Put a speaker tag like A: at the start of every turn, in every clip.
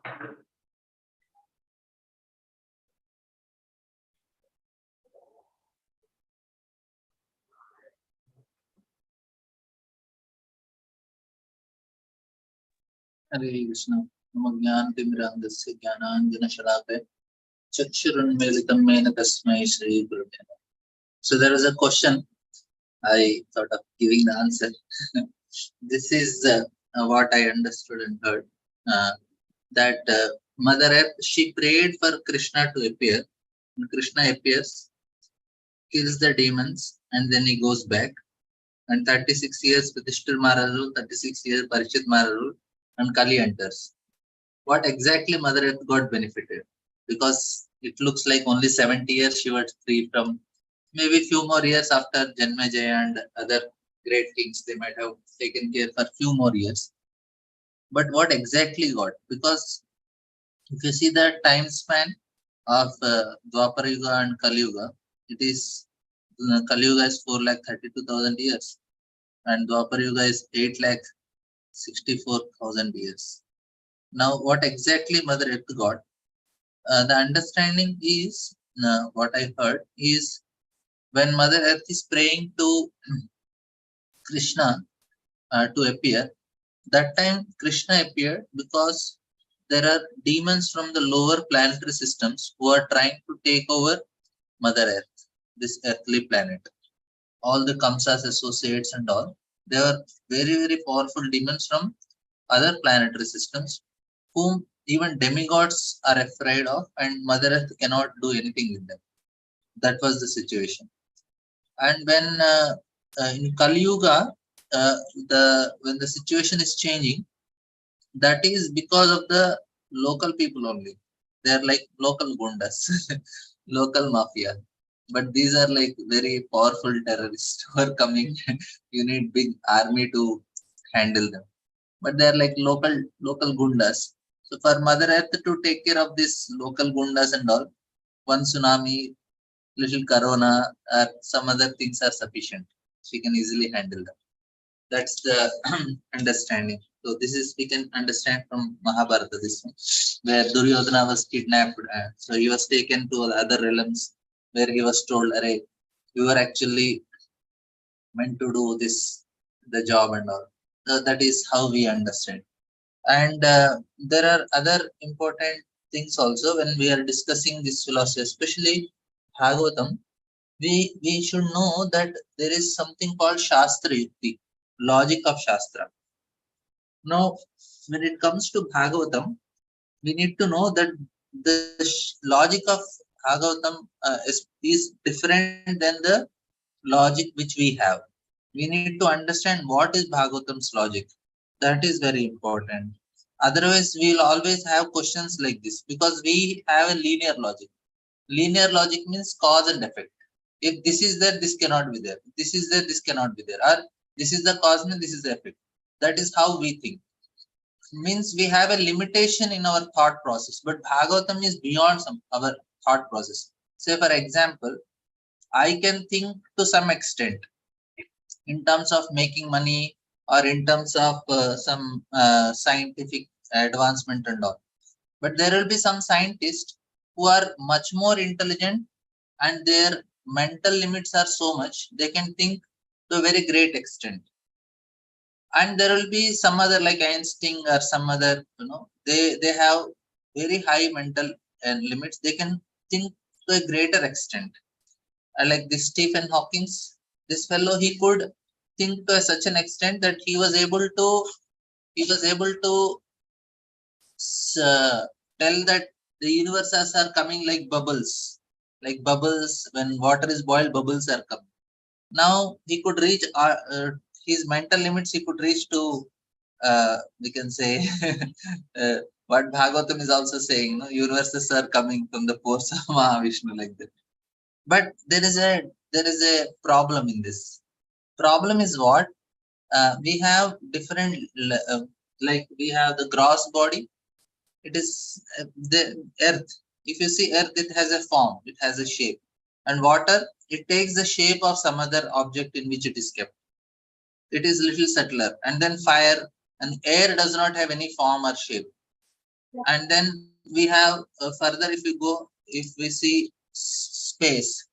A: Hare Krishna. Namagyantimirandasya Jnananjanashalape Chakshurunmilitam Mena Tasmai Shri Gurave Namaha. So there is a question. I thought of giving the answer. This is what I understood and heard. That Mother Earth, she prayed for Krishna to appear. And Krishna appears, kills the demons, and then he goes back. And 36 years Yudhishthir Maharaj rule, 36 years Parikshit Maharaj rule, and Kali enters. What exactly Mother Earth got benefited? Because it looks like only 70 years she was free from, maybe few more years after Janmejaya and other great kings, they might have taken care for few more years. But what exactly got? Because if you see the time span of Dwapara Yuga and Kali Yuga, it is Kali Yuga is 4,32,000 years and Dwapara Yuga is 8,64,000 years. Now, what exactly Mother Earth got? The understanding is, what I heard is, when Mother Earth is praying to Krishna to appear, that time Krishna appeared because there are demons from the lower planetary systems who are trying to take over Mother Earth, this earthly planet. All the Kamsa's associates and all, they are very, very powerful demons from other planetary systems whom even demigods are afraid of, and Mother Earth cannot do anything with them. That was the situation. And when in Kali Yuga, when the situation is changing, that is because of the local people only. They are like local gundas, local mafia. But these are like very powerful terrorists who are coming. You need big army to handle them. But they are like local gundas. So for Mother Earth to take care of these local gundas and all, one tsunami, little corona, or some other things are sufficient. She can easily handle them. That's the understanding. So this is, we can understand from Mahabharata, this one, where Duryodhana was kidnapped. So he was taken to other realms where he was told, "Arey, you were actually meant to do this, the job and all." So that is how we understand. And there are other important things also when we are discussing this philosophy, especially Bhagavatam. We should know that there is something called Shastra Yukti, logic of Shastra. Now, when it comes to Bhagavatam, we need to know that the logic of Bhagavatam is different than the logic which we have. We need to understand what is Bhagavatam's logic. That is very important. Otherwise, we'll always have questions like this because we have a linear logic. Linear logic means cause and effect. If this is there, this cannot be there. This is there, this cannot be there. Or this is the cause and this is the effect. That is how we think. Means we have a limitation in our thought process, but Bhagavatam is beyond our thought process. Say, for example, I can think to some extent in terms of making money or in terms of some scientific advancement and all. But there will be some scientists who are much more intelligent and their mental limits are so much, they can think to a very great extent. And there will be some other like Einstein or some other, they have very high mental limits. They can think to a greater extent. Like this Stephen Hawking, this fellow, he could think to such an extent that he was able to tell that the universes are coming like bubbles when water is boiled, bubbles are coming. Now he could reach his mental limits. He could reach to we can say what Bhagavatam is also saying. Universes are coming from the pores of Mahavishnu, like that. But there is a problem in this. Problem is what? We have different, like we have the gross body. It is the earth. If you see earth, it has a form, it has a shape. And water, it takes the shape of some other object in which it is kept. It is little subtler. And then fire and air does not have any form or shape. And then we have further, if we go, if we see space,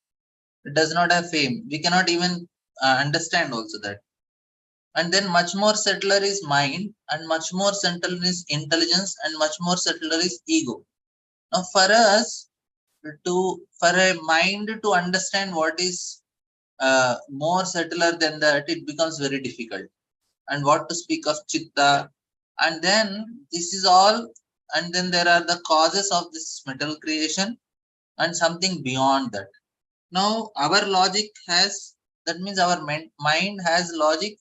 A: it does not have fame. We cannot even understand also that. And then much more subtler is mind, and much more subtler is intelligence, and much more subtler is ego. Now, for us for a mind to understand what is more subtler than that, it becomes very difficult. And what to speak of chitta, and then this is all, and then there are the causes of this metal creation and something beyond that. Now, our logic has, that means our mind has logic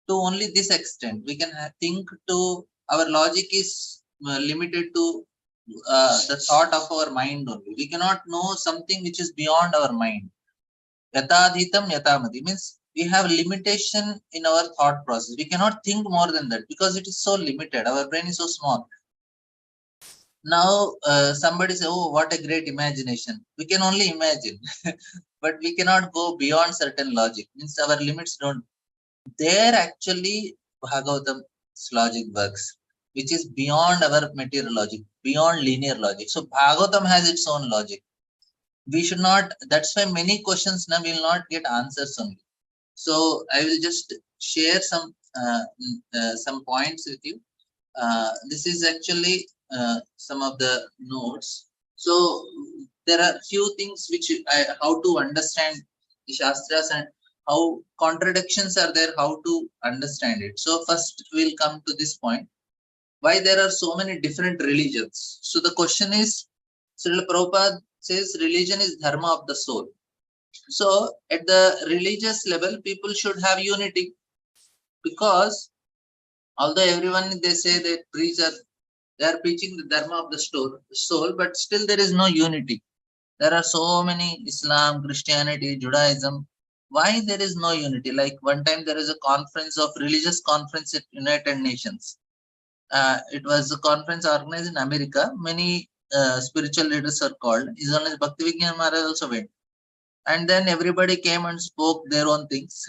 A: to only this extent. We can think to, our logic is limited to the thought of our mind only. We cannot know something which is beyond our mind. Yatadhitam yatamati means we have limitation in our thought process. We cannot think more than that because it is so limited. Our brain is so small. Now, somebody say, "Oh, what a great imagination!" We can only imagine, but we cannot go beyond certain logic. Means our limits don't. There actually Bhagavatam's logic works, which is beyond our material logic, beyond linear logic. So Bhagavatam has its own logic. We should not. That's why many questions now will not get answers only. So I will just share some points with you. This is actually some of the notes. So there are few things which how to understand the Shastras and how contradictions are there, how to understand it. So first we'll come to this point. Why there are so many different religions? So the question is, Srila Prabhupada says religion is dharma of the soul. So at the religious level, people should have unity, because although everyone, they say that they are preaching the dharma of the soul, but still there is no unity. There are so many Islam, Christianity, Judaism. Why there is no unity? Like one time there is a conference of religious conference at United Nations. It was a conference organized in America. Many spiritual leaders are called. His Holiness Bhaktivinoda Maharaj also went. And then everybody came and spoke their own things.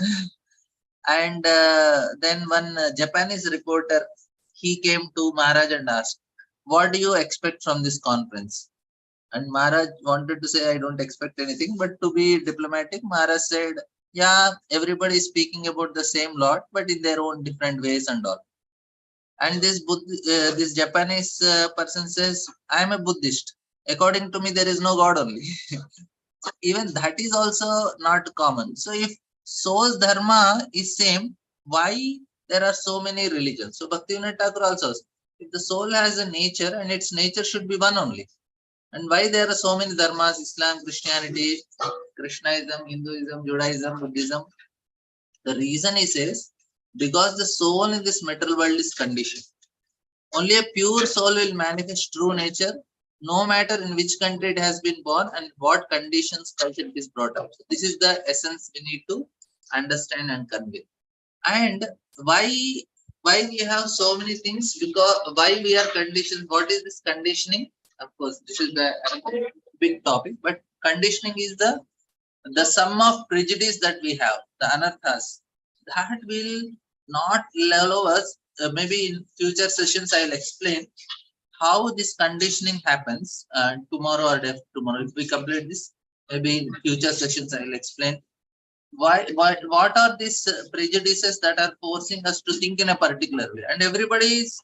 A: And then one Japanese reporter, he came to Maharaj and asked, "What do you expect from this conference?" And Maharaj wanted to say, "I don't expect anything," but to be diplomatic, Maharaj said, "Yeah, everybody is speaking about the same Lord, but in their own different ways and all." And this Japanese person says, "I am a Buddhist. According to me, there is no God only." Even that is also not common. So if soul's dharma is same, why there are so many religions? So Bhaktivinoda Thakur also says, if the soul has a nature and its nature should be one only, and why there are so many dharmas, Islam, Christianity, Krishnaism, Hinduism, Judaism, Buddhism? The reason he says, because the soul in this material world is conditioned. Only a pure soul will manifest true nature, no matter in which country it has been born and what conditions culture it is brought up. So this is the essence we need to understand and convey. And why we have so many things? Because why we are conditioned? What is this conditioning? Of course, this is the big topic. But conditioning is the sum of prejudice that we have, the anarthas, that will not allow us. Maybe in future sessions, I will explain how this conditioning happens tomorrow or day tomorrow. If we complete this, maybe in future sessions, I will explain what are these prejudices that are forcing us to think in a particular way. And everybody is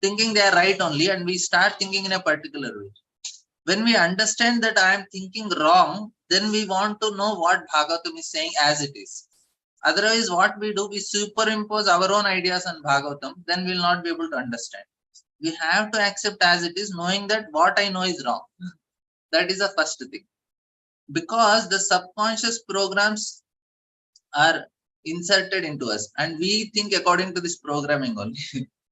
A: thinking they are right only, and we start thinking in a particular way. When we understand that I am thinking wrong, then we want to know what Bhagavatam is saying as it is. Otherwise, what we do, we superimpose our own ideas on Bhagavatam, then we will not be able to understand. We have to accept as it is, knowing that what I know is wrong. That is the first thing. Because the subconscious programs are inserted into us, and we think according to this programming only.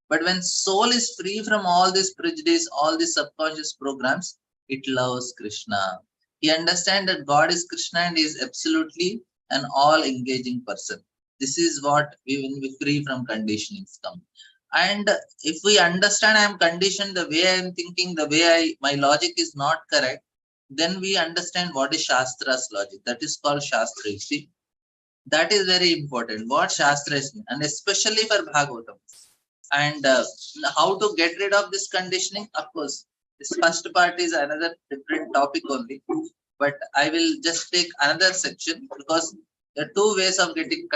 A: But when soul is free from all this prejudice, all these subconscious programs, it loves Krishna. He understands that God is Krishna and he is absolutely an all-engaging person. This is what when we free from conditionings come. And if we understand I am conditioned, the way I am thinking, the way my logic is not correct, then we understand what is Shastra's logic. That is called Shastra. You see, that is very important. What Shastra is, and especially for Bhagavatam. And how to get rid of this conditioning? Of course, this first part is another different topic only, but I will just take another section, because there are two ways of getting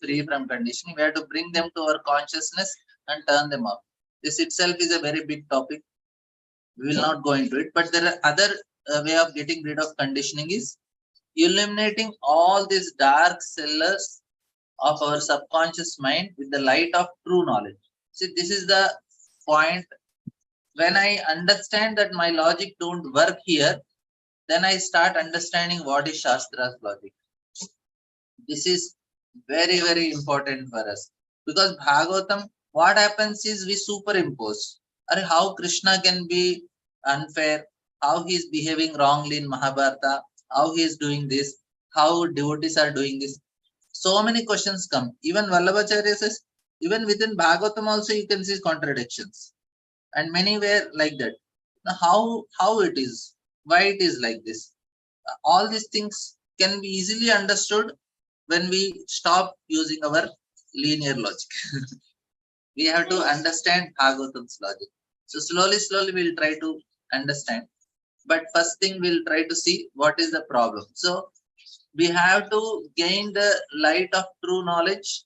A: free from conditioning. We have to bring them to our consciousness and turn them off. This itself is a very big topic. We will not go into it, but there are other way of getting rid of conditioning is illuminating all these dark cellars of our subconscious mind with the light of true knowledge. See, this is the point. When I understand that my logic don't work here, then I start understanding what is Shastra's logic. This is very, very important for us, because Bhagavatam, what happens is we superimpose. Or how Krishna can be unfair, how he is behaving wrongly in Mahabharata, how he is doing this, how devotees are doing this. So many questions come. Even Vallabhacharya says, even within Bhagavatam also you can see contradictions. And many were like that. Now, how it is, why it is like this? All these things can be easily understood when we stop using our linear logic. We have to understand Bhagavatam's logic. So slowly, we'll try to understand. But first thing, we'll try to see what is the problem. So we have to gain the light of true knowledge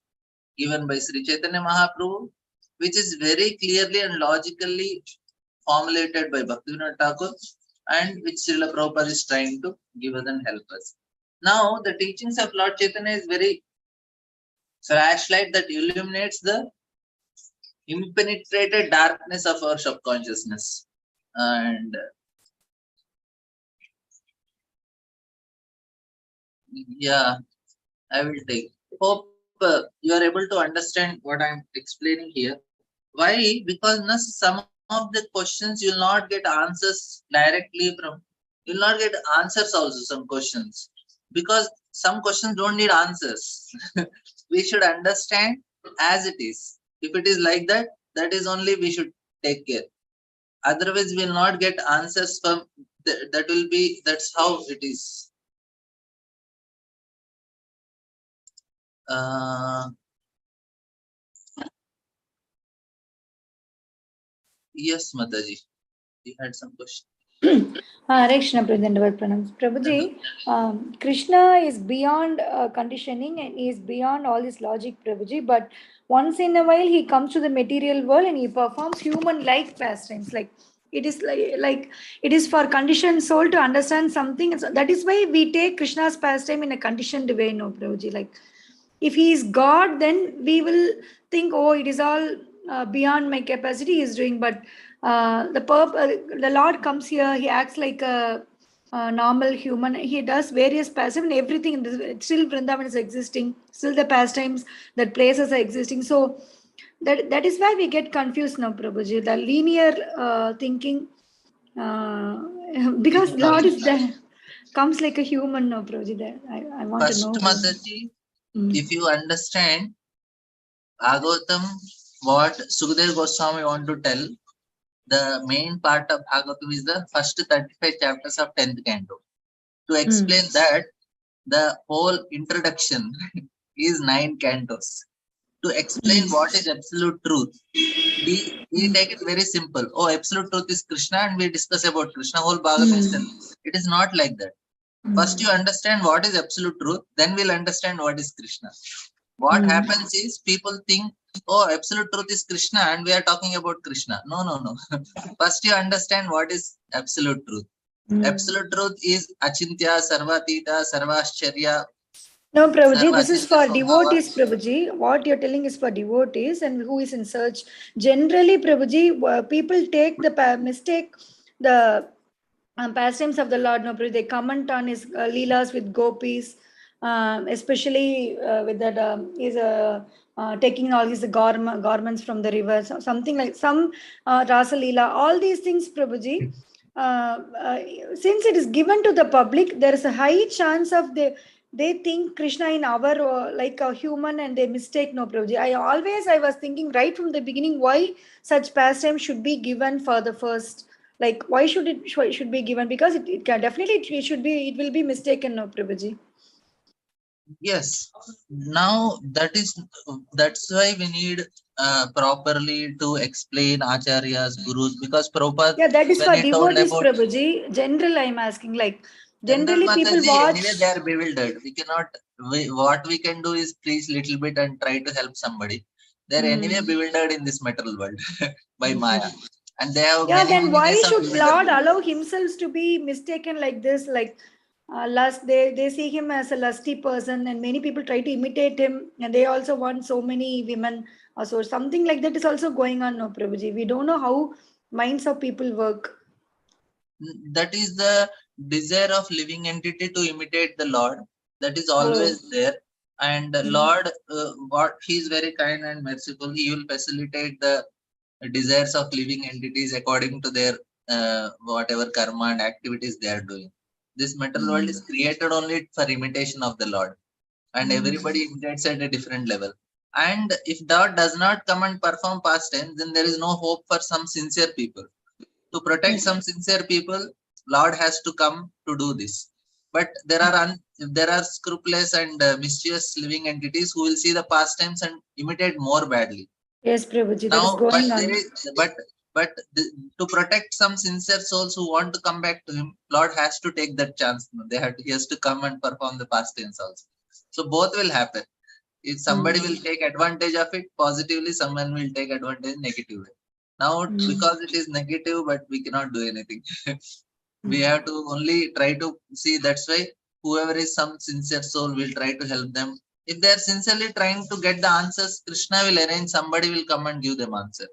A: given by Sri Chaitanya Mahaprabhu, which is very clearly and logically formulated by Bhaktivinoda Thakur, and which Srila Prabhupada is trying to give us and help us. Now, the teachings of Lord Chaitanya is very flashlight that illuminates the impenetrated darkness of our subconsciousness. And yeah, I will take. Hope you are able to understand what I'm explaining here. Why? Because some of the questions you'll not get answers directly from. You'll not get answers also, some questions. Because some questions don't need answers. We should understand as it is. If it is like that, that is only we should take care. Otherwise, we will not get answers from that will be, that's how it is. Yes, Mataji, you had some question.
B: Hare Krishna, Prabhuji, Krishna is beyond conditioning and he is beyond all this logic, Prabhuji. But once in a while, he comes to the material world and he performs human-like pastimes. Like it is like it is for conditioned soul to understand something. So that is why we take Krishna's pastime in a conditioned way, no, Prabhuji. Like if he is God, then we will think, oh, it is all beyond my capacity he is doing. But the Lord comes here, he acts like a normal human. He does various pastimes and everything. In this, still Vrindavan is existing. Still the pastimes, that places are existing. So that is why we get confused now, Prabhuji. The linear thinking, because Lord is there, comes like a human now, Prabhuji. I want
A: First,
B: to know.
A: Mataji, if you understand Bhagavatam, what Sukadeva Goswami want to tell, the main part of Bhagavatam is the first 35 chapters of 10th canto. To explain that, the whole introduction is 9 cantos. To explain what is absolute truth, we take it very simple. Oh, absolute truth is Krishna, and we discuss about Krishna. Whole Bhagavatam is telling. It is not like that. First, you understand what is absolute truth, then we'll understand what is Krishna. What happens is people think, oh, absolute truth is Krishna and we are talking about Krishna. No. First, you understand what is absolute truth. Absolute truth is Achintya, Sarvatita, Sarvascharya.
B: No, Prabhuji, this is for devotees, Prabhuji. What you're telling is for devotees and who is in search. Generally, Prabhuji, people take the mistake, the pastimes of the Lord. No, Prabhuji, they comment on his leelas with gopis, especially with that is taking all his garments from the river, something like some Rasa Leela. All these things, Prabhuji, since it is given to the public, there is a high chance of they think Krishna in our like a human and they mistake. No, Prabhuji. I was thinking right from the beginning why such pastime should be given for the first. Like why should it be given? Because it can definitely it will be mistaken. No, Prabhuji.
A: Yes. Now that's why we need properly to explain acharyas, gurus, because Prabhupada,
B: Yeah, that is
A: when
B: for
A: he told
B: devotees,
A: about
B: Prabhuji. General, I'm asking. Like,
A: general
B: generally, people
A: Mataji,
B: watch.
A: anyway, they are bewildered. We cannot, what we can do is preach little bit and try to help somebody. They're anyway bewildered in this material world by Maya. And they have
B: Yeah,
A: many,
B: then
A: many
B: why
A: ways of
B: should Lord
A: bewilderment.
B: allow himself to be mistaken like this? Like, lust, they see him as a lusty person, and many people try to imitate him, and they also want so many women. So something like that is also going on, no, Prabhuji. We don't know how minds of people work.
A: That is the desire of living entity to imitate the Lord. That is
B: Oh.
A: always there. And the Lord, what He is very kind and merciful, He will facilitate the desires of living entities according to their whatever karma and activities they are doing. This material world is created only for imitation of the Lord, and everybody imitates at a different level. And if God does not come and perform pastime, then there is no hope for some sincere people. To protect some sincere people, Lord has to come to do this. But there are scrupulous and mischievous living entities who will see the pastimes and imitate more badly.
B: Yes, Prabhuji, that is
A: Now, but
B: going
A: there
B: on.
A: is but the, to protect some sincere souls who want to come back to Him, Lord has to take that chance. He has to come and perform the pastimes also. So both will happen. If somebody will take advantage of it positively, someone will take advantage negatively. Now, because it is negative, but we cannot do anything. We have to only try to see. That's why whoever is some sincere soul will try to help them. If they are sincerely trying to get the answers, Krishna will arrange, somebody will come and give them answer.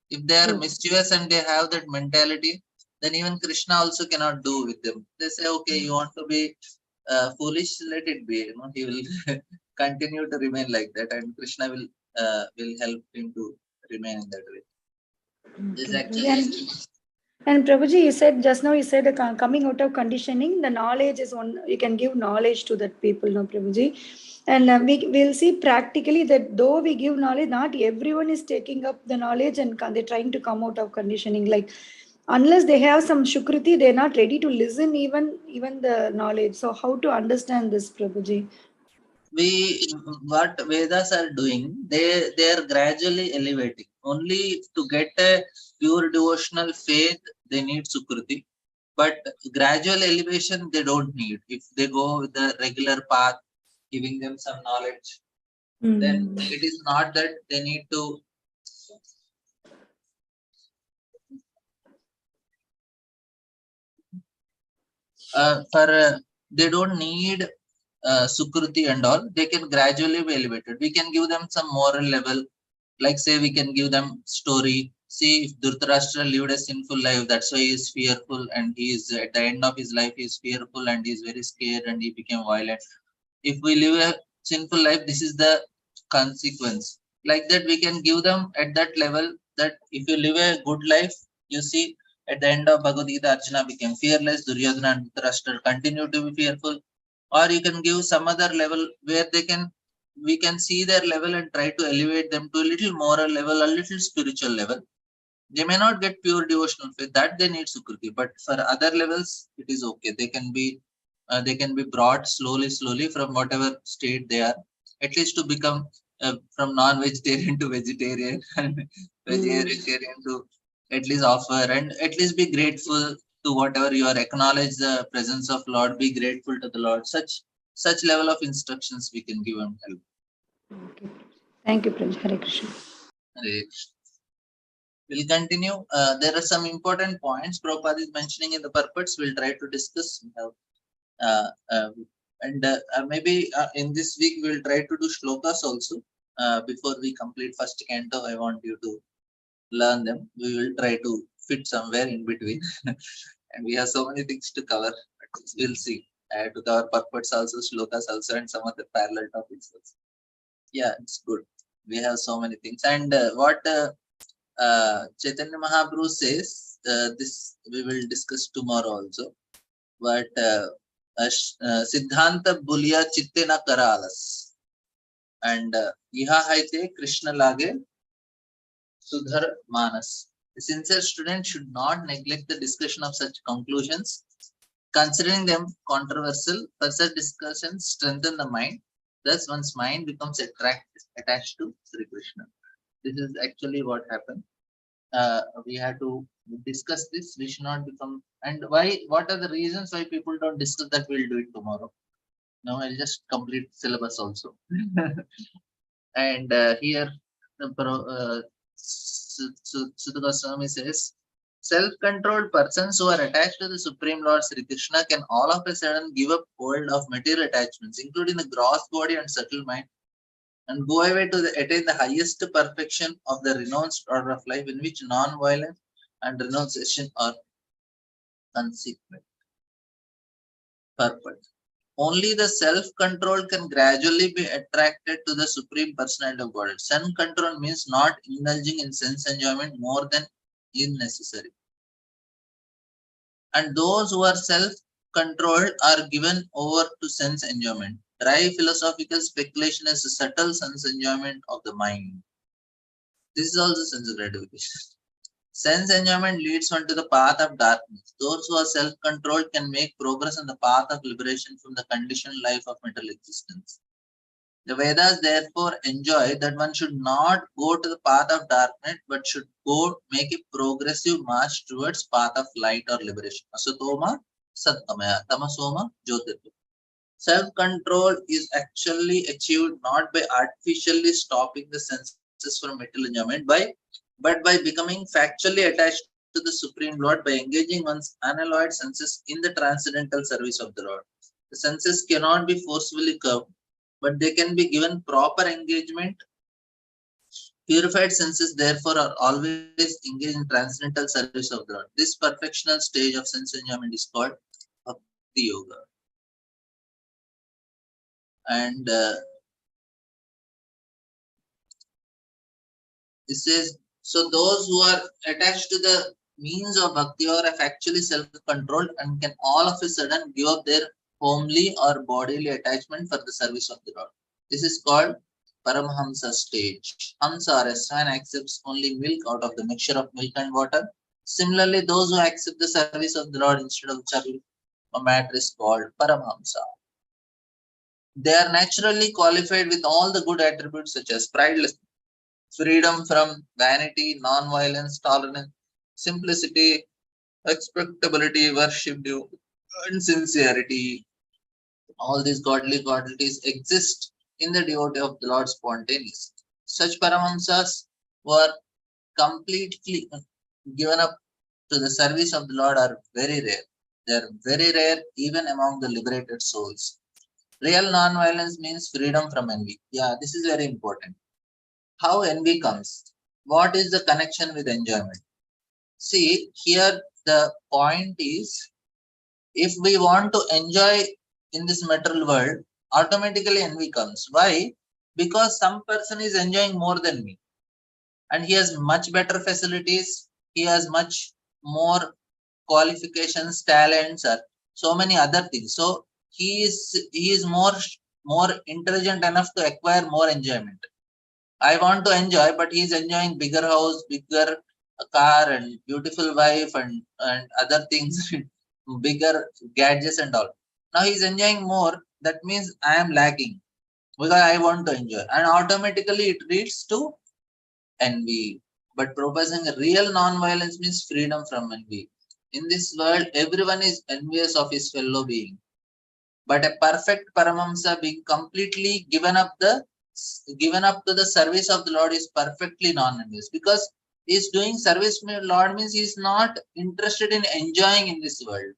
A: If they are mischievous and they have that mentality, then even Krishna also cannot do with them. They say, okay, you want to be foolish, let it be. He will continue to remain like that, and Krishna will help him to remain in that way. This is actually
B: And Prabhuji, you said just now, you said coming out of conditioning, the knowledge is one, you can give knowledge to that people, no, Prabhuji. And we'll see practically that though we give knowledge, not everyone is taking up the knowledge and they're trying to come out of conditioning. Like, unless they have some shukruti, they're not ready to listen even the knowledge. So, how to understand this, Prabhuji?
A: we what Vedas are doing. They are gradually elevating. Only to get a pure devotional faith, they need Sukruti. But gradual elevation, they don't need. If they go with the regular path, giving them some knowledge, then it is not that they need to for they don't need Sukruti and all. They can gradually be elevated. We can give them some moral level, like say we can give them story. See, if Dhritarashtra lived a sinful life, that's why he is fearful, and he is at the end of his life he is fearful and he is very scared and he became violent. If we live a sinful life, this is the consequence. Like that, we can give them at that level, that if you live a good life, you see, at the end of Bhagavad Gita, Arjuna became fearless, Duryodhana and Dhritarashtra continue to be fearful. Or you can give some other level where we can see their level and try to elevate them to a little moral level, a little spiritual level. They may not get pure devotional faith, that they need Sukruti, but for other levels it is okay. They can be brought slowly from whatever state they are, at least to become from non-vegetarian to vegetarian and vegetarian to at least offer and at least be grateful to whatever you are. Acknowledge the presence of Lord, be grateful to the Lord. Such level of instructions we can give and help.
B: Okay. Thank you, Prabhuji. Hare Krishna.
A: Hare Krishna. We'll continue. There are some important points Prabhupada is mentioning in the purports. We'll try to discuss. Uh, uh, and maybe in this week we'll try to do shlokas also. Before we complete first canto, I want you to learn them. We will try to fit somewhere in between. And we have so many things to cover. We'll see. I have to cover purports also, shlokas also, and some other parallel topics also. Yeah, it's good. We have so many things. And what Chaitanya Mahaprabhu says, this we will discuss tomorrow also. But Siddhanta Bulya Chitte na Karalas. And Iha Haite Krishna Lage Sudhar Manas. The sincere student should not neglect the discussion of such conclusions, considering them controversial. For such discussions strengthen the mind. Thus, one's mind becomes attached to Sri Krishna. This is actually what happened. We have to discuss this. We should not become, and why, what are the reasons why people don't discuss that? We'll do it tomorrow. Now I'll just complete syllabus also. And here Sudha Goswami says, self-controlled persons who are attached to the Supreme Lord Sri Krishna can all of a sudden give up hold of material attachments, including the gross body and subtle mind, and go away to attain the highest perfection of the renounced order of life, in which non-violence and renunciation are consequent purpose. Only the self-control can gradually be attracted to the Supreme Personality of God. Self-control means not indulging in sense enjoyment more than is necessary. And those who are self-controlled are given over to sense enjoyment. Dry philosophical speculation is a subtle sense enjoyment of the mind. This is also sense gratification. Sense enjoyment leads one to the path of darkness. Those who are self-controlled can make progress on the path of liberation from the conditioned life of material existence. The Vedas therefore enjoin that one should not go to the path of darkness, but should go make a progressive march towards path of light or liberation. Asatoma sattamaya, tamasoma jyotirgamaya. Self-control is actually achieved not by artificially stopping the senses from material enjoyment, but by becoming factually attached to the Supreme Lord by engaging one's unalloyed senses in the transcendental service of the Lord. The senses cannot be forcefully curbed, but they can be given proper engagement. Purified senses, therefore, are always engaged in transcendental service of the Lord. This perfectional stage of sense enjoyment is called Bhakti Yoga. And it says, so those who are attached to the means of Bhakti Yoga are actually self-controlled and can all of a sudden give up their homely or bodily attachment for the service of the Lord. This is called Paramhamsa stage. Hamsa or a swan accepts only milk out of the mixture of milk and water. Similarly, those who accept the service of the Lord instead of charity or matter is called Paramhamsa. They are naturally qualified with all the good attributes such as prideless, freedom from vanity, non-violence, tolerance, simplicity, respectability, worship, and sincerity. All these godly qualities exist in the devotee of the Lord spontaneously. Such Paramahamsas were completely given up to the service of the Lord are very rare. They are very rare even among the liberated souls. Real non-violence means freedom from envy. Yeah, this is very important. How envy comes? What is the connection with enjoyment? See, here the point is, if we want to enjoy in this material world, automatically envy comes. Why? Because some person is enjoying more than me and he has much better facilities, he has much more qualifications, talents, or so many other things. So he is more intelligent enough to acquire more enjoyment. I want to enjoy, but he is enjoying bigger house, bigger car, and beautiful wife, and other things, bigger gadgets and all. Now he is enjoying more. That means I am lacking because I want to enjoy, and automatically it leads to envy. But professing real non-violence means freedom from envy. In this world, everyone is envious of his fellow being. But a perfect Paramahamsa being completely given up to the service of the Lord is perfectly non-envious, because he is doing service to the Lord means he is not interested in enjoying in this world.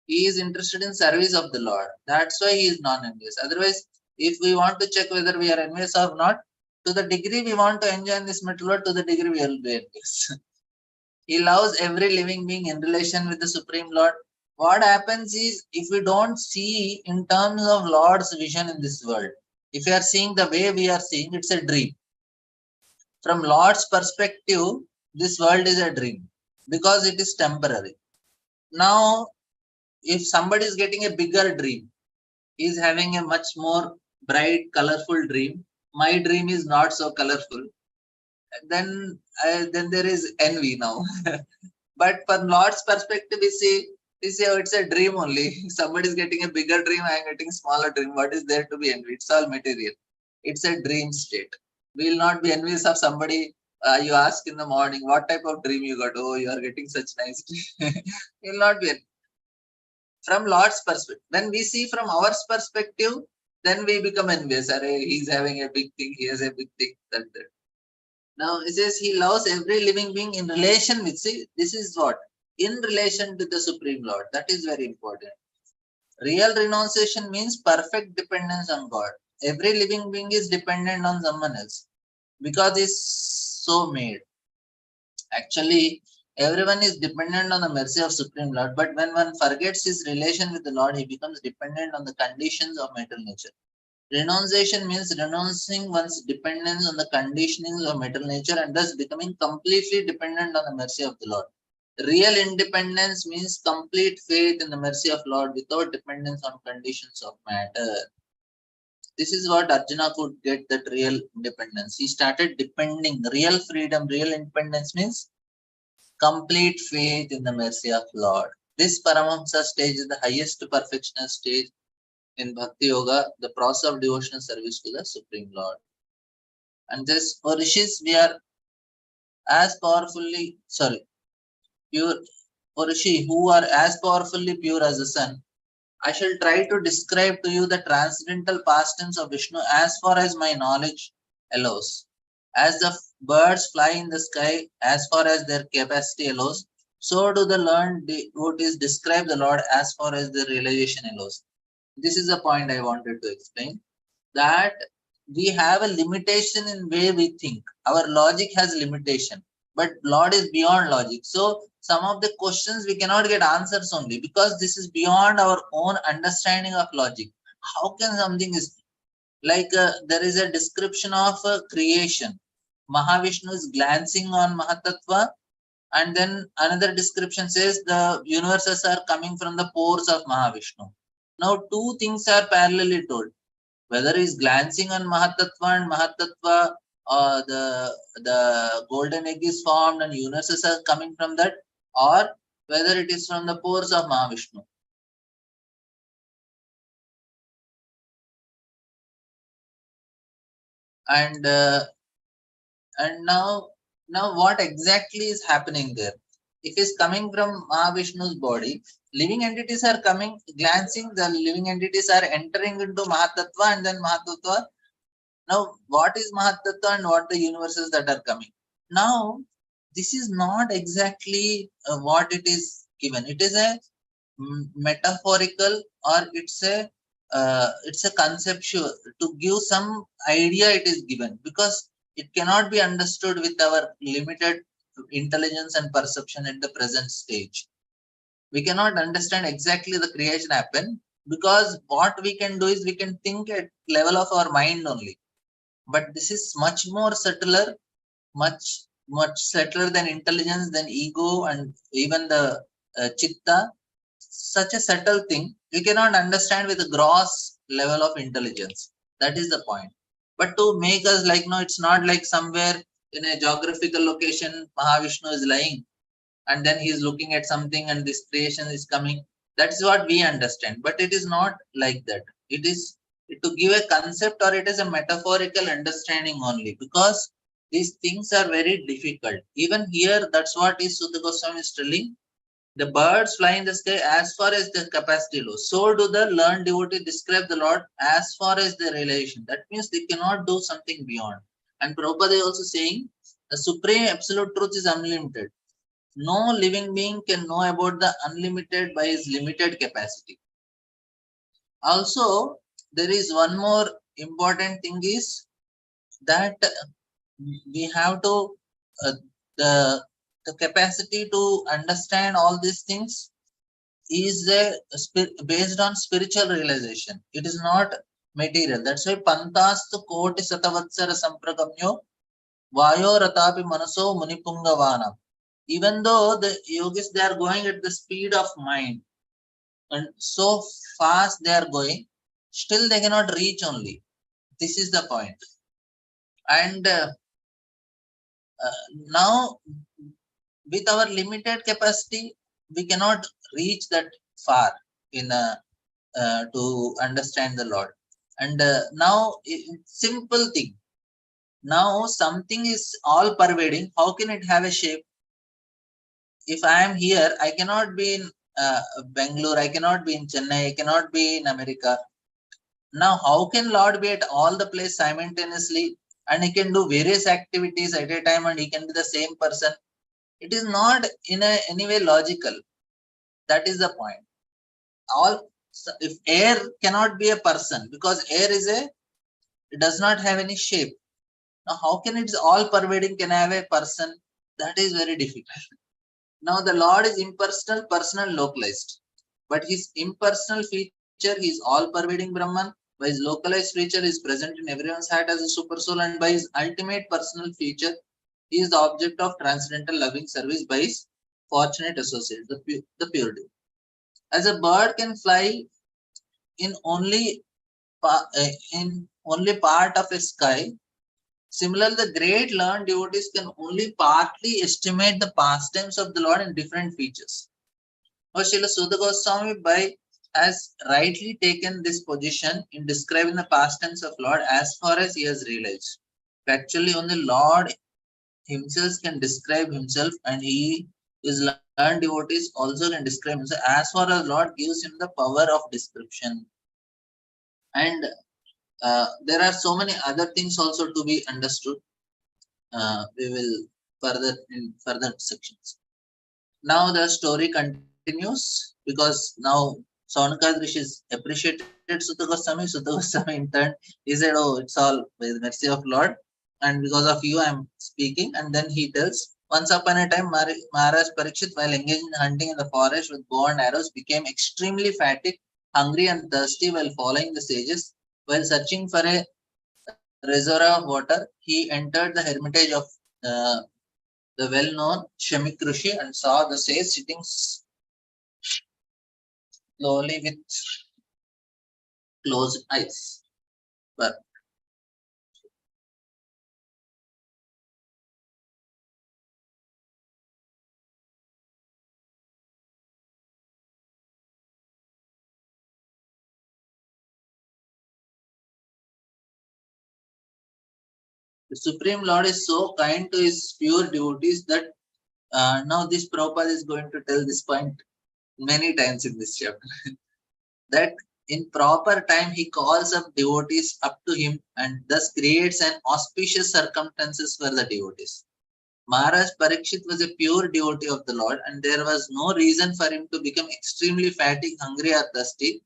A: He is interested in service of the Lord. That's why he is non-envious. Otherwise, if we want to check whether we are envious or not, to the degree we want to enjoy in this material world, to the degree we will be envious. He loves every living being in relation with the Supreme Lord. What happens is, if we don't see in terms of Lord's vision in this world, if we are seeing the way we are seeing, it's a dream. From Lord's perspective, this world is a dream because it is temporary. Now, if somebody is getting a bigger dream, he is having a much more bright, colorful dream. My dream is not so colorful. Then there is envy now. But from Lord's perspective, we see, oh, it's a dream only. Somebody is getting a bigger dream, I am getting smaller dream. What is there to be envy? It's all material. It's a dream state. We will not be envious of somebody. You ask in the morning, what type of dream you got? Oh, you are getting such nice dream. We will not be from Lord's perspective. When we see from our perspective, then we become envious. Array, he's having a big thing, he has a big thing. That. Now it says he loves every living being in relation with. See, this is what? In relation to the Supreme Lord. That is very important. Real renunciation means perfect dependence on God. Every living being is dependent on someone else because it's so made. Actually, everyone is dependent on the mercy of Supreme Lord, but when one forgets his relation with the Lord, he becomes dependent on the conditions of material nature. Renunciation means renouncing one's dependence on the conditionings of material nature and thus becoming completely dependent on the mercy of the Lord. Real independence means complete faith in the mercy of Lord without dependence on conditions of matter. This is what Arjuna could get, that real independence. He started depending. Real freedom, real independence means complete faith in the mercy of Lord. This Paramahamsa stage is the highest perfectional stage in Bhakti Yoga, the process of devotional service to the Supreme Lord. And this, for Rishis, we are as powerfully, pure, for Rishi, who are as powerfully pure as the sun. I shall try to describe to you the transcendental pastimes of Vishnu as far as my knowledge allows. As the birds fly in the sky as far as their capacity allows, so do the learned devotees describe the Lord as far as their realization allows. This is the point I wanted to explain, that we have a limitation in way we think. Our logic has limitation, but Lord is beyond logic. So some of the questions we cannot get answers only because this is beyond our own understanding of logic. How can something is like there is a description of creation. Mahavishnu is glancing on Mahatattva, and then another description says the universes are coming from the pores of Mahavishnu. Now two things are parallelly told. Whether he's glancing on Mahatattva and Mahatattva, the golden egg is formed and universes are coming from that, or whether it is from the pores of Mahavishnu. And now what exactly is happening there? If it's coming from Mahavishnu's body, living entities are coming, glancing, the living entities are entering into Mahatattva, and then Mahatattva. Now, what is Mahatattva and what the universes that are coming? Now, this is not exactly what it is given. It is a metaphorical, or it's a conceptual, to give some idea it is given, because it cannot be understood with our limited intelligence and perception at the present stage. We cannot understand exactly the creation happen, because what we can do is we can think at level of our mind only. But this is much more subtler, much subtler than intelligence, than ego, and even the chitta. Such a subtle thing we cannot understand with a gross level of intelligence. That is the point. But to make us like, no, it's not like somewhere in a geographical location Mahavishnu is lying and then he is looking at something and this creation is coming. That's what we understand, but it is not like that. It is to give a concept, or it is a metaphorical understanding only, because these things are very difficult. Even here, that's what is Sutta Goswami is telling. The birds fly in the sky as far as their capacity allows. So do the learned devotee describe the Lord as far as their realization. That means they cannot do something beyond. And Prabhupada is also saying the supreme absolute truth is unlimited. No living being can know about the unlimited by his limited capacity. Also, there is one more important thing is that we have to uh, the capacity to understand all these things is based on spiritual realization. It is not material. That's why pantastu koti satavatsara sampragamyo vayo ratapi manaso munipungavana. Even though the yogis, they are going at the speed of mind and so fast they are going, still they cannot reach only. This is the point. And now with our limited capacity, we cannot reach that far in to understand the Lord. And now simple thing, Now something is all pervading. How can it have a shape? If I am here, I cannot be in Bangalore, I cannot be in Chennai, I cannot be in America. Now, how can Lord be at all the place simultaneously and he can do various activities at a time and he can be the same person? It is not in any way logical. That is the point. If air cannot be a person because air is it does not have any shape. Now, how can it is all pervading can have a person? That is very difficult. Now, the Lord is impersonal, personal, localized. But his impersonal feature, he is all pervading Brahman. By his localized feature, he is present in everyone's heart as a super soul, and by his ultimate personal feature, he is the object of transcendental loving service by his fortunate associate, the purity. As a bird can fly in only part of a sky, similarly, the great learned devotees can only partly estimate the pastimes of the Lord in different features. Srila Sudha Goswami has rightly taken this position in describing the pastimes of Lord as far as he has realized. Actually, only Lord himself can describe himself, and he is learned devotees also can describe himself as far as Lord gives him the power of description. And there are so many other things also to be understood. We will further in further sections. Now the story continues because now Saunakadrish is appreciated Sutta Goswami. Sutta Goswami in turn, he said, "Oh, it's all by the mercy of Lord, and because of you, I am speaking." And then he tells, once upon a time, Maharaj Parikshit, while engaged in hunting in the forest with bow and arrows, became extremely fatigued, hungry, and thirsty while following the sages. While searching for a reservoir of water, he entered the hermitage of uh, the well-known Shamik Rishi and saw the sage sitting slowly with closed eyes. But the Supreme Lord is so kind to his pure devotees that now this Prabhupada is going to tell this point many times in this chapter. That in proper time he calls up devotees up to him and thus creates an auspicious circumstances for the devotees. Maharaj Parikshit was a pure devotee of the Lord, and there was no reason for him to become extremely fatigued, hungry, or thirsty,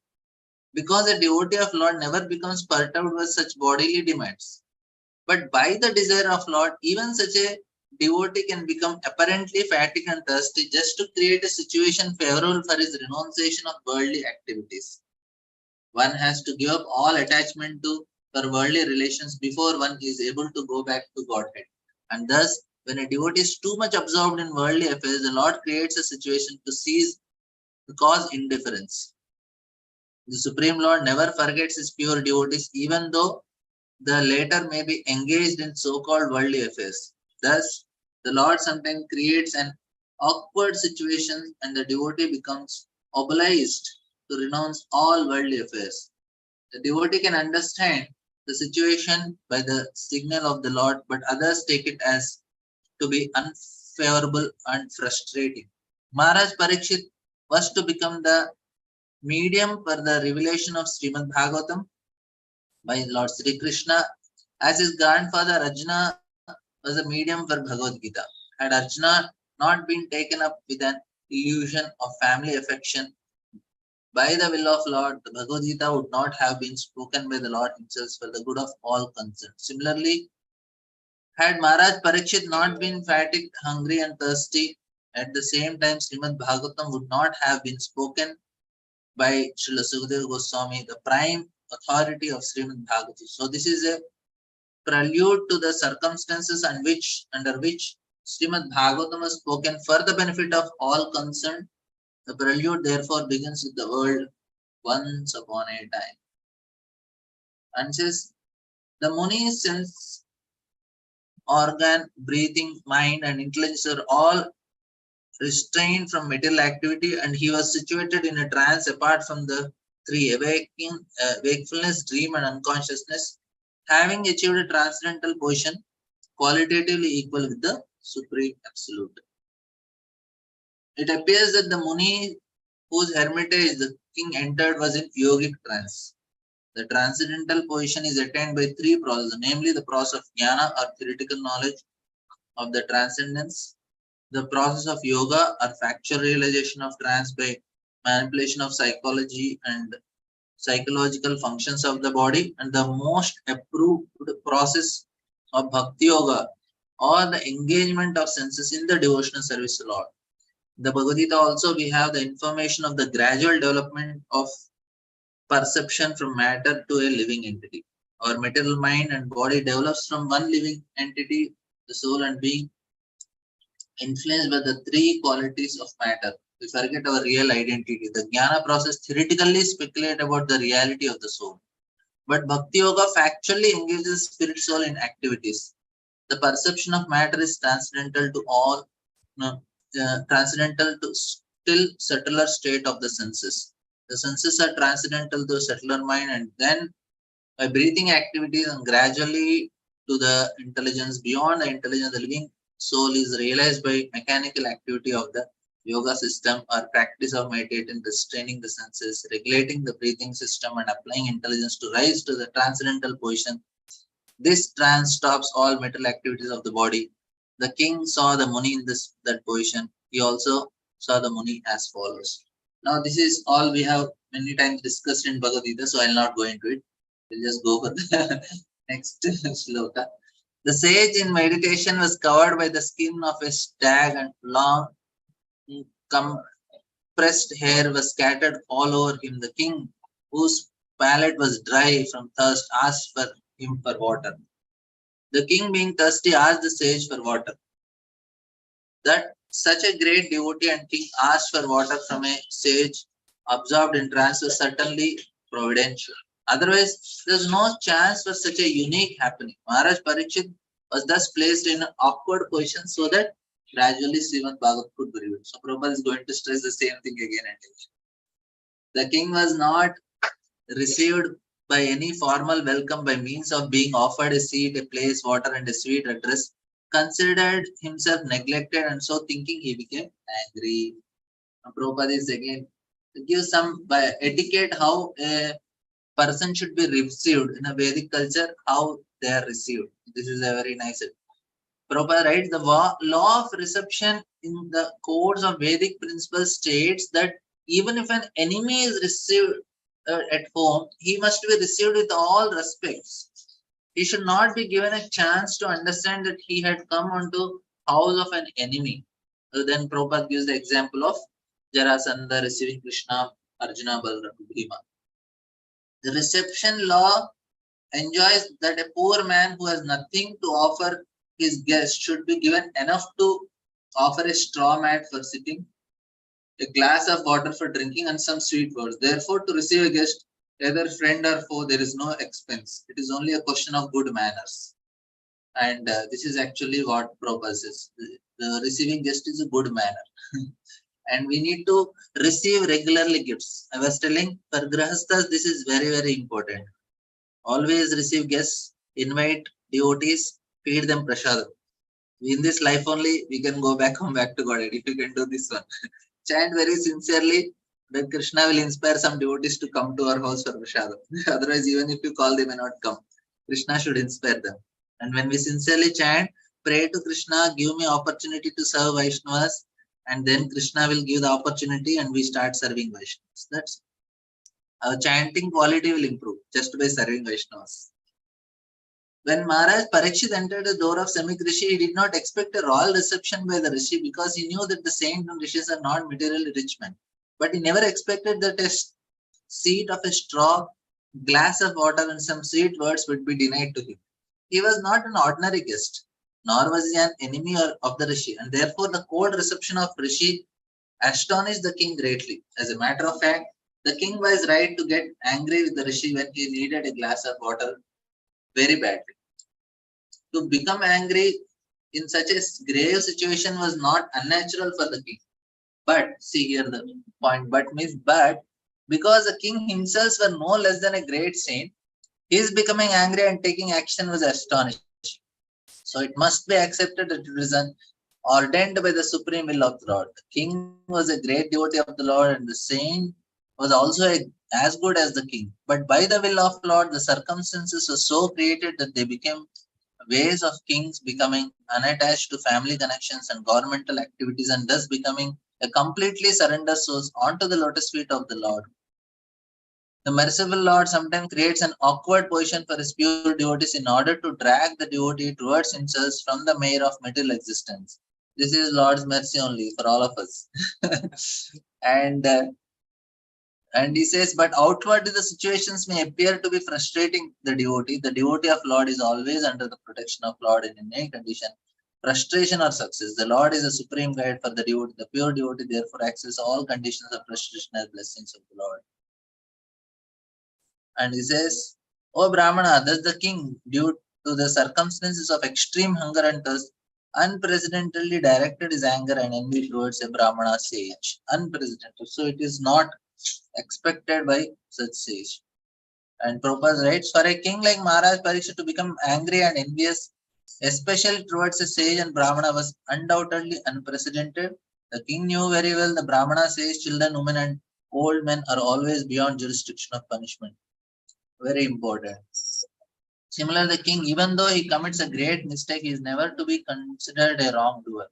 A: because a devotee of Lord never becomes perturbed with such bodily demands. But by the desire of Lord, even such a devotee can become apparently fatigued and thirsty just to create a situation favorable for his renunciation of worldly activities. One has to give up all attachment to for worldly relations before one is able to go back to Godhead. And thus, when a devotee is too much absorbed in worldly affairs, the Lord creates a situation to cause indifference. The Supreme Lord never forgets his pure devotees, even though the latter may be engaged in so-called worldly affairs. Thus, the Lord sometimes creates an awkward situation and the devotee becomes obliged to renounce all worldly affairs. The devotee can understand the situation by the signal of the Lord, but others take it as to be unfavorable and frustrating. Maharaj Parikshit was to become the medium for the revelation of Srimad Bhagavatam by Lord Sri Krishna, as his grandfather Arjuna was a medium for Bhagavad Gita. Had Arjuna not been taken up with an illusion of family affection by the will of Lord, the Bhagavad Gita would not have been spoken by the Lord himself for the good of all concerned. Similarly, had Maharaj Parikshit not been fatigued, hungry, and thirsty, at the same time, Srimad Bhagavatam would not have been spoken by Srila Sukadeva Goswami, the prime authority of Srimad Bhagavatam. So, this is a prelude to the circumstances under which Srimad Bhagavatam was spoken for the benefit of all concerned. The prelude therefore begins with the word once upon a time. And says, the Muni's sense organ, breathing, mind, and intelligence are all restrained from material activity, and he was situated in a trance apart from the three: wakefulness, dream, and unconsciousness. having achieved a transcendental position qualitatively equal with the Supreme Absolute. It appears that the Muni whose hermitage the king entered was in yogic trance. The transcendental position is attained by three processes, namely the process of jnana or theoretical knowledge of the transcendence, the process of yoga or factual realization of trance by manipulation of psychology and psychological functions of the body, and the most approved process of bhakti yoga or the engagement of senses in the devotional service to Lord. The Bhagavad Gita also we have the information of the gradual development of perception from matter to a living entity. Our material mind and body develops from one living entity, the soul, and being influenced by the three qualities of matter. We forget our real identity. The jnana process theoretically speculates about the reality of the soul. But Bhakti Yoga factually engages spirit soul in activities. The perception of matter is transcendental to all, transcendental to still subtler state of the senses. The senses are transcendental to subtler mind, and then by breathing activities and gradually to the intelligence, beyond the intelligence, the living soul is realized by mechanical activity of the yoga system or practice of meditating, restraining the senses, regulating the breathing system, and applying intelligence to rise to the transcendental position. This trance stops all mental activities of the body. The king saw the Muni in that position. He also saw the Muni as follows. Now, this is all we have many times discussed in Bhagavad Gita, so I'll not go into it. We'll just go for the next shloka. The sage in meditation was covered by the skin of a stag, and long compressed hair was scattered all over him. The king, whose palate was dry from thirst, asked for him for water. The king, being thirsty, asked the sage for water. That such a great devotee and king asked for water from a sage absorbed in trance was certainly providential. Otherwise, there's no chance for such a unique happening. Maharaj Parikshit was thus placed in an awkward position so that gradually Srimad Bhagavad could be revealed. So Prabhupada is going to stress the same thing again and again. The king was not received by any formal welcome by means of being offered a seat, a place, water, and a sweet address, considered himself neglected, and so thinking he became angry. Now, Prabhupada is again to give some by etiquette how a person should be received in a Vedic culture, how they are received. This is a very nice. Prabhupada writes the law of reception in the codes of Vedic principles states that even if an enemy is received at home, he must be received with all respects. He should not be given a chance to understand that he had come onto house of an enemy. So then Prabhupada gives the example of Jarasandha receiving Krishna, Arjuna, Balram, Bhima. The reception law enjoys that a poor man who has nothing to offer his guest should be given enough to offer a straw mat for sitting, a glass of water for drinking, and some sweet words. Therefore, to receive a guest, whether friend or foe, there is no expense. It is only a question of good manners. And this is actually what Prabhupada says. The receiving guest is a good manner. And we need to receive regularly gifts. I was telling for Grahasthas, this is very, very important. Always receive guests, invite devotees, feed them prasadam. In this life only, we can go back home, back to God if you can do this one. Chant very sincerely, then Krishna will inspire some devotees to come to our house for prasadam. Otherwise, even if you call, they may not come. Krishna should inspire them. And when we sincerely chant, pray to Krishna, give me opportunity to serve Vaishnavas, and then Krishna will give the opportunity and we start serving Vaishnavas. That's our chanting quality will improve just by serving Vaishnavas. When Maharaj Parikshit entered the door of Samik Rishi, he did not expect a royal reception by the Rishi because he knew that the saints and Rishis are not materially rich men. But he never expected that a seat of a straw, glass of water, and some sweet words would be denied to him. He was not an ordinary guest, nor was he an enemy of the Rishi, and therefore the cold reception of Rishi astonished the king greatly. As a matter of fact, the king was right to get angry with the Rishi when he needed a glass of water very badly. To become angry in such a grave situation was not unnatural for the king. But see here the point, but because the king himself were no less than a great saint, His becoming angry and taking action was astonishing. So it must be accepted that it was an ordained by the supreme will of the Lord. The king was a great devotee of the Lord, and the saint was also as good as the king. But by the will of Lord, the circumstances were so created that they became ways of kings becoming unattached to family connections and governmental activities, and thus becoming a completely surrender souls onto the lotus feet of the Lord. The merciful Lord sometimes creates an awkward position for his pure devotees in order to drag the devotee towards himself from the mire of material existence. This is Lord's mercy only for all of us. and uh, and he says, but outwardly the situations may appear to be frustrating the devotee. The devotee of Lord is always under the protection of Lord in any condition, frustration or success. The Lord is a supreme guide for the devotee. The pure devotee therefore accepts all conditions of frustration as blessings of the Lord. And he says, O Brahmana, thus the king, due to the circumstances of extreme hunger and thirst, unprecedentedly directed his anger and envy towards a Brahmana sage. Unprecedented. So it is not expected by such sage. And Prabhupada writes, for a king like Maharaj Parikshit to become angry and envious, especially towards a sage and Brahmana, was undoubtedly unprecedented. The king knew very well the Brahmana, sage, children, women, and old men are always beyond jurisdiction of punishment. Very important. Similarly, the king, even though he commits a great mistake, he is never to be considered a wrongdoer.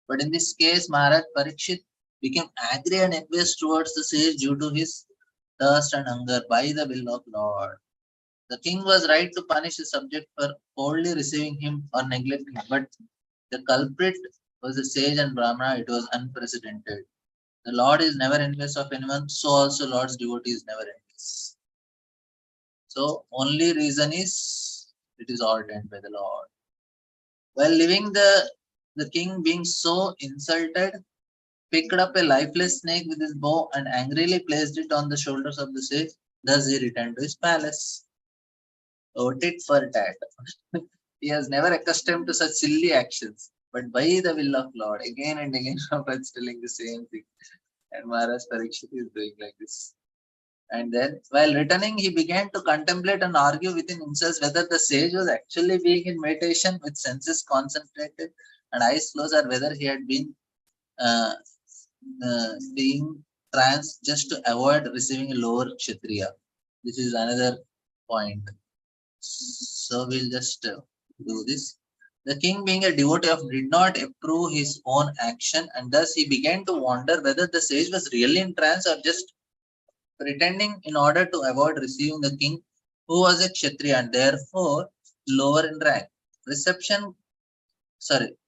A: But in this case, Maharaj Parikshit became angry and envious towards the sage due to his thirst and hunger by the will of Lord. The king was right to punish his subject for coldly receiving him or neglecting him, but the culprit was the sage and Brahmana. It was unprecedented. The Lord is never envious of anyone, so also Lord's devotee is never envious. So only reason is it is ordained by the Lord. While leaving the king being so insulted, picked up a lifeless snake with his bow and angrily placed it on the shoulders of the sage. Thus he returned to his palace. Oh, tit for tat. He was never accustomed to such silly actions, but by the will of Lord, again and again, Prabhupada telling the same thing. And Maharaj Parikshit is doing like this. And then, while returning, he began to contemplate and argue within himself whether the sage was actually being in meditation with senses concentrated and eyes closed, or whether he had been uh, being trance just to avoid receiving a lower Kshatriya. This is another point. So we'll just do this. The king, being a devotee of, did not approve his own action, and thus he began to wonder whether the sage was really in trance or just pretending in order to avoid receiving the king, who was a Kshatriya and therefore lower in rank.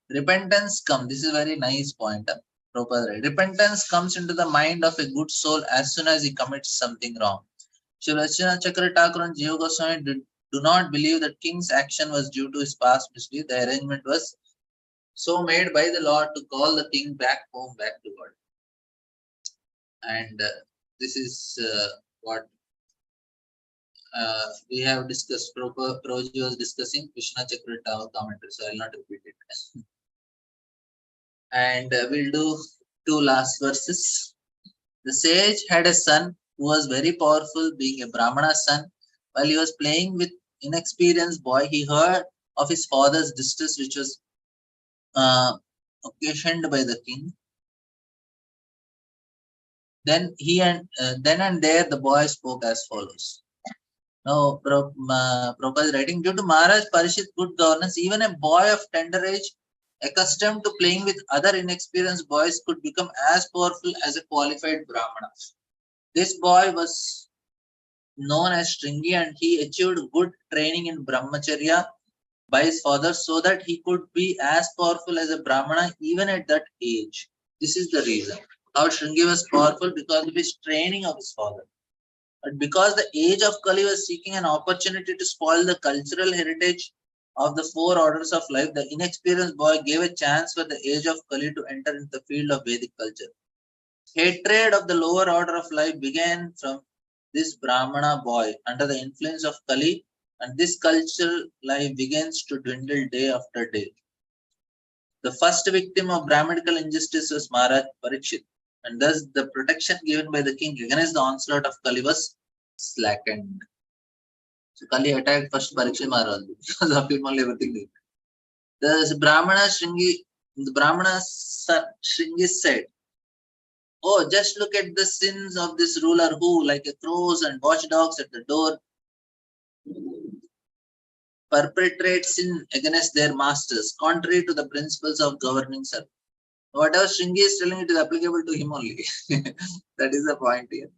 A: Repentance comes. This is a very nice point. Repentance comes into the mind of a good soul as soon as he commits something wrong. Sri Rachana Chakra Thakur and Jiva Goswami do not believe that king's action was due to his past misdeed. The arrangement was so made by the Lord to call the king back home, back to God. And this is what we have discussed. Prabhuji was discussing Krishna Chakra commentary, so I will not repeat it. And we'll do two last verses. The sage had a son who was very powerful, being a Brahmana's son. While he was playing with inexperienced boy, he heard of his father's distress, which was occasioned by the king. Then and there the boy spoke as follows. Now, Prabhupada is writing, due to Maharaj Parishit's good governance, even a boy of tender age, accustomed to playing with other inexperienced boys, could become as powerful as a qualified Brahmana. This boy was known as Stringi, and he achieved good training in Brahmacharya by his father so that he could be as powerful as a Brahmana even at that age. This is the reason. How Stringi was powerful because of his training of his father. But because the age of Kali was seeking an opportunity to spoil the cultural heritage of the four orders of life, the inexperienced boy gave a chance for the age of Kali to enter into the field of Vedic culture. Hatred of the lower order of life began from this Brahmana boy under the influence of Kali, and this cultural life begins to dwindle day after day. The first victim of Brahmanical injustice was Maharaj Parikshit, and thus the protection given by the king against the onslaught of Kali was slackened. So Kali attacked first Parikshit Maharaj because of him only everything did. The Brahmana son Shringi said, "Oh, just look at the sins of this ruler who, like a crows and watchdogs at the door, perpetrate sin against their masters, contrary to the principles of governing servant." Whatever Shringi is telling, it is applicable to him only. That is the point here.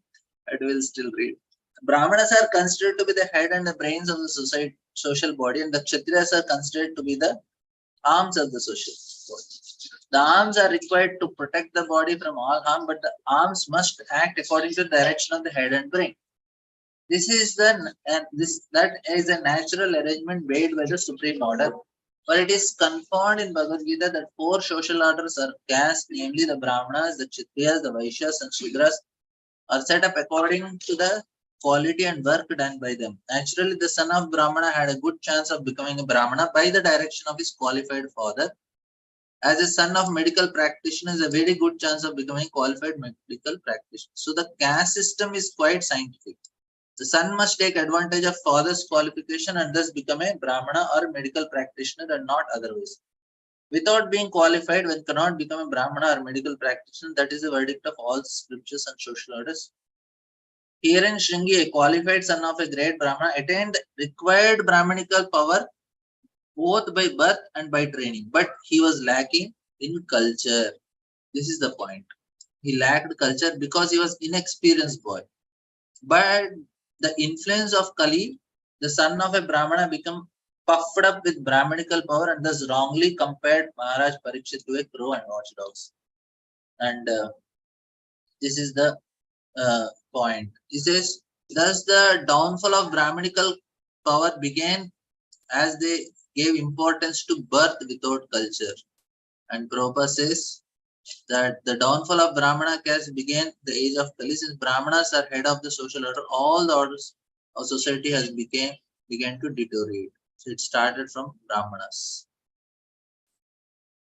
A: I will still read. Brahmanas are considered to be the head and the brains of the society, social body, and the Kshatriyas are considered to be the arms of the social body. The arms are required to protect the body from all harm, but the arms must act according to the direction of the head and brain. This is that is a natural arrangement made by the supreme order, but it is confirmed in Bhagavad Gita that 4 social orders are cast, namely the Brahmanas, the Kshatriyas, the Vaishyas, and Shudras, are set up according to the quality and work done by them. Naturally, the son of Brahmana had a good chance of becoming a Brahmana by the direction of his qualified father. As a son of medical practitioner, is a very good chance of becoming qualified medical practitioner. So the caste system is quite scientific. The son must take advantage of father's qualification and thus become a Brahmana or a medical practitioner and not otherwise. Without being qualified, one cannot become a Brahmana or medical practitioner. That is the verdict of all scriptures and social orders. Herein Shringi, a qualified son of a great Brahmana, attained required Brahmanical power both by birth and by training, but he was lacking in culture. This is the point. He lacked culture because he was inexperienced boy. But the influence of Kali, the son of a Brahmana, became puffed up with Brahmanical power and thus wrongly compared Maharaj Parikshit to a crow and watchdogs. And this is the point. He says, thus the downfall of Brahmanical power began as they gave importance to birth without culture. And Prabhupada says that the downfall of Brahmana caste began the age of Kali. Since Brahmanas are head of the social order, all the orders of society has began to deteriorate. So it started from Brahmanas.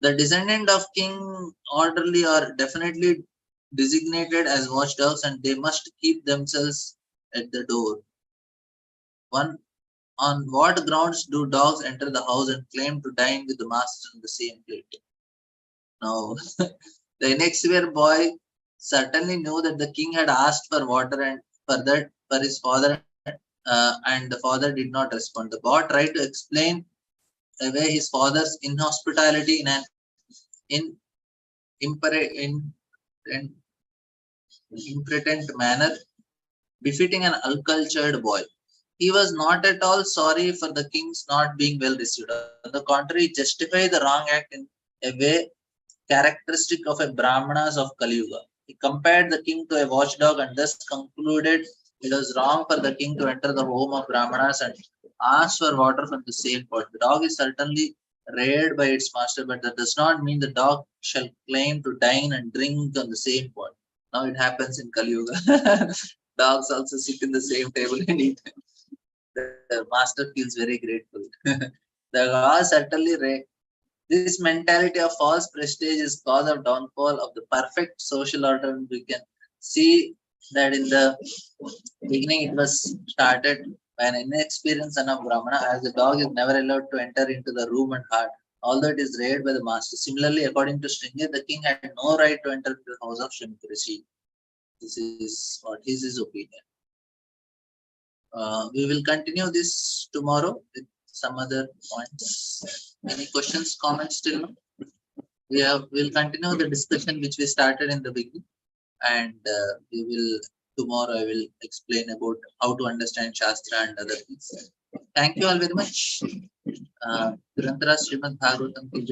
A: The descendant of king orderly are definitely designated as watchdogs and they must keep themselves at the door. One, on what grounds do dogs enter the house and claim to dine with the master in the same plate? Now, the inexperienced boy certainly knew that the king had asked for water and for his father, and the father did not respond. The boy tried to explain away his father's inhospitality in an in, in, in impertinent manner befitting an uncultured boy. He was not at all sorry for the king's not being well received. On the contrary, justified the wrong act in a way characteristic of a Brahmanas of Kali Yuga. He compared the king to a watchdog and thus concluded it was wrong for the king to enter the home of Brahmanas and ask for water from the same pot. The dog is certainly reared by its master, but that does not mean the dog shall claim to dine and drink on the same pot. Now it happens in Kali Yuga. Dogs also sit in the same table and eat. The master feels very grateful. The law certainly this mentality of false prestige is cause of downfall of the perfect social order. We can see that in the beginning it was started by an inexperienced son of Brahmana, as the dog is never allowed to enter into the room and heart, although it is reared by the master. Similarly, according to Shringi, the king had no right to enter the house of Shrimukrishi. This is what is his opinion. We will continue this tomorrow with some other points. Any questions, comments still? We'll continue the discussion which we started in the beginning, and we will tomorrow I will explain about how to understand Shastra and other things. Thank you all very much. Srimad Bhagavatam